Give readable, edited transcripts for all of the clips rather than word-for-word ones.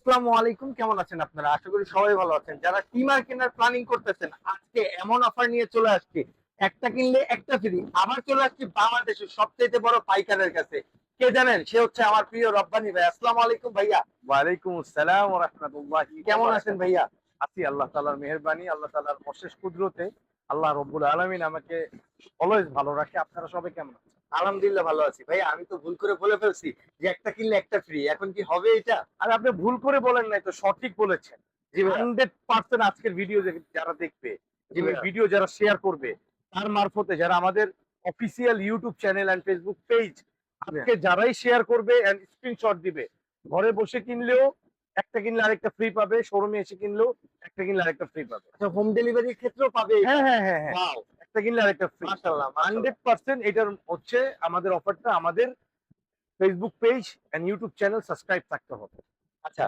আসসালামু আলাইকুম, কেমন আছেন আপনারা? আশা করি সবাই ভালো আছেন। যারা টিমার কেনার প্ল্যানিং করতেছেন, আজকে এমন অফার নিয়ে চলে আসছি, একটা কিনলে একটা ফ্রি। আবার চলে আসছি বাংলাদেশের সবচেয়ে বড় পাইকারের কাছে। কে জানেন? সে হচ্ছে আমার প্রিয় রব্বানী ভাই। আসসালামু আলাইকুম ভাইয়া। ওয়ালাইকুম আসসালাম ওয়া রাহমাতুল্লাহি ওয়া কেমন আছেন বারাকাতুহু। ভাইয়া? আছি আল্লাহ তাআলার মেহেরবানি, আল্লাহ তাআলার অশেষ কুদরতে। আল্লাহ রাব্বুল আলামিন আমাকে অলওয়েজ ভালো রাখে। আপনারা সবাই কেমন আছেন? আলহামদুলিল্লাহ ভালো আছি। ভাইয়া আমি তো ভুল করে বলে ফেলছি যে একটা কিনলে একটা ফ্রি। এখন কি হবে এটা? আর আপনি ভুল করে বলেন নাই তো, সঠিক বলেছেন। জি ভাইয়া। 100% আজকের ভিডিও যারা দেখবে জি এবং এই ভাইয়া। ভিডিও যারা শেয়ার করবে, তার মারফতে যারা আমাদের official YouTube channel and Facebook page জি ভাইয়া। আজকে যারাই শেয়ার করবে এন্ড স্ক্রিনশট দিবে, ঘরে বসে কিনলেও একটা কিনলে আরেকটা ফ্রি পাবে, শোরুমে এসে কিনলেও একটা কিনলে আরেকটা ফ্রি পাবে। আচ্ছা, হোম ডেলিভারির ক্ষেত্রেও পাবে এটা? হ্যাঁ, হ্যাঁ, হ্যাঁ, হ্যাঁ। ওয়াও! একটা কিনলে আরেকটা ফ্রি। মাশাআল্লাহ, মাশাআল্লাহ। 100% এটার হচ্ছে আমাদের অফারটা আমাদের Facebook page and YouTube channel subscribe থাকতে হবে। আচ্ছা,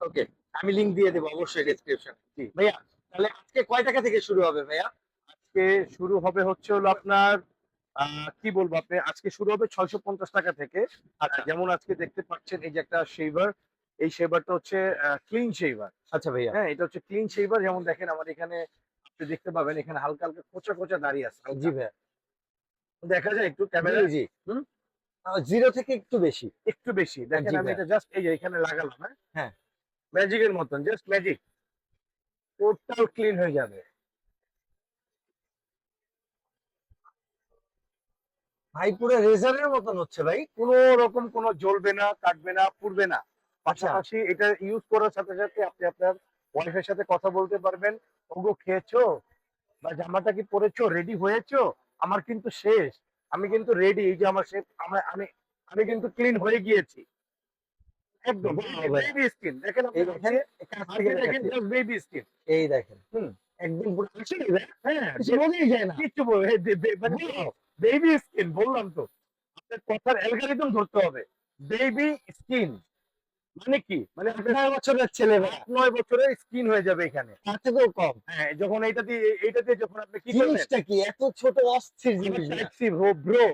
ওকে। আমি লিংক দিয়ে দেব অবশ্যই ডেসক্রিপশনে। জি। ভাইয়া, তাহলে আজকে কয় টাকা থেকে শুরু হবে ভাইয়া? আজকে শুরু হবে হচ্ছে হলো আপনার কি বলবো, আপনি আজকে শুরু হবে ৳৬৫০ থেকে। আচ্ছা, যেমন আজকে দেখতে পাচ্ছেন এই যে একটা শেভার, এই শেভারটা হচ্ছে ক্লিন শেভার। আচ্ছা ভাইয়া। হ্যাঁ, এটা হচ্ছে ক্লিন শেভার। যেমন দেখেন আমার এখানে আপনি দেখতে পাবেন এখানে হালকা, হালকা খোঁচা, খোঁচা দাড়ি আছে জি হালকা। ভাইয়া। দেখা যায় একটু জি, ক্যামেরায়? জি। হুম? 0 থেকে একটু বেশি। একটু বেশি। দেখেন জি আমি ভাইয়া। এটা জাস্ট এই যে এখানে লাগালাম, হ্যাঁ? হ্যাঁ। ম্যাজিকের মতন, জাস্ট ম্যাজিক। টোটাল ক্লিন হয়ে যাবে। ভাই পুরো রেজারের মতন হচ্ছে ভাই। কোন রকম কোন জ্বলবে না, কাটবে না, পুড়বে না। আচ্ছা। পাশাপাশি এটা ইউজ করার সাথে, সাথে আপনি আপনার ওয়াইফের সাথে কথা বলতে পারবেন। "ওগো খেয়েছো? বা জামাটা কি পড়েছো? রেডি হয়েছো? আমার কিন্তু শেষ। আমি কিন্তু রেডি। এই যে আমার শেপ আমি আমি কিন্তু ক্লিন হয়ে গিয়েছি।" একদম ওয়াও ভাইয়া। Baby skin. দেখেন আপনি এই দেখেন, কাছ থেকে হাতে দেখেন দেখাচ্ছি। Just baby skin. এই দেখেন। হুম। একদম পুরো আসলেই ভাইয়া হ্যাঁ, কিছু বোঝাই যায় না। কিচ্ছু বল এই মানে ওয়াও! বেবি স্কিন বললাম তো। আপনার কথার অ্যালগরিদম ধরতে হবে। বেবি স্কিন মানে কি? মানে আপনার ৮-৯ বছরের ছেলে ভাইয়া। ৮-৯ বছরের স্কিন হয়ে যাবে এখানে। তার থেকেও কম। হ্যাঁ, যখন এইটা দিয়ে যখন আপনি কি করবেন? জিনিসটা কি? এত ছোট অস্থির আবার জিনিস ভাইয়া। Type C bro.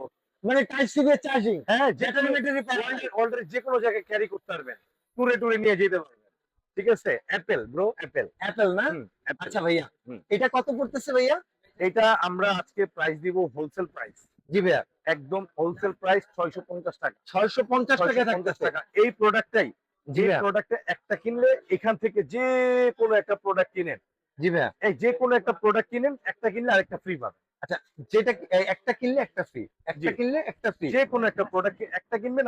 মানে টাইপ সি দিয়ে চার্জিং। হ্যাঁ, যেকোনো ব্যাটারি প্যাক। ওয়ার্ল্ডের যেকোনো জায়গায় ক্যারি করতে পারবেন। ট্যুরে নিয়ে যেতে পারবেন। ঠিক আছে? Apple bro, Apple. অ্যাপেল না? অ্যাপেল। আচ্ছা ভাইয়া। হুম। এটা কত পড়তেছে ভাইয়া? এটা আমরা আজকে প্রাইস দিব হোলসেল প্রাইস। জি ভাইয়া। একদম হোলসেল প্রাইস ৳৬৫০। ৳৬৫০ থাকতেছে। ৳৬৫০ এই প্রোডাক্টটাই, জি যে ভাইয়া। প্রোডাক্টে একটা কিনলে এখান থেকে যেকোনো একটা প্রোডাক্ট কিনেন। জি ভাইয়া। এই যেকোনো একটা প্রোডাক্ট কিনেন, একটা কিনলে আরেকটা ফ্রি পাবেন। আচ্ছা, যেটা একটা কিনলে একটা ফ্রি। একটা জি, কিনলে একটা ফ্রি। যেকোনো একটা প্রোডাক্ট একটা কিনবেন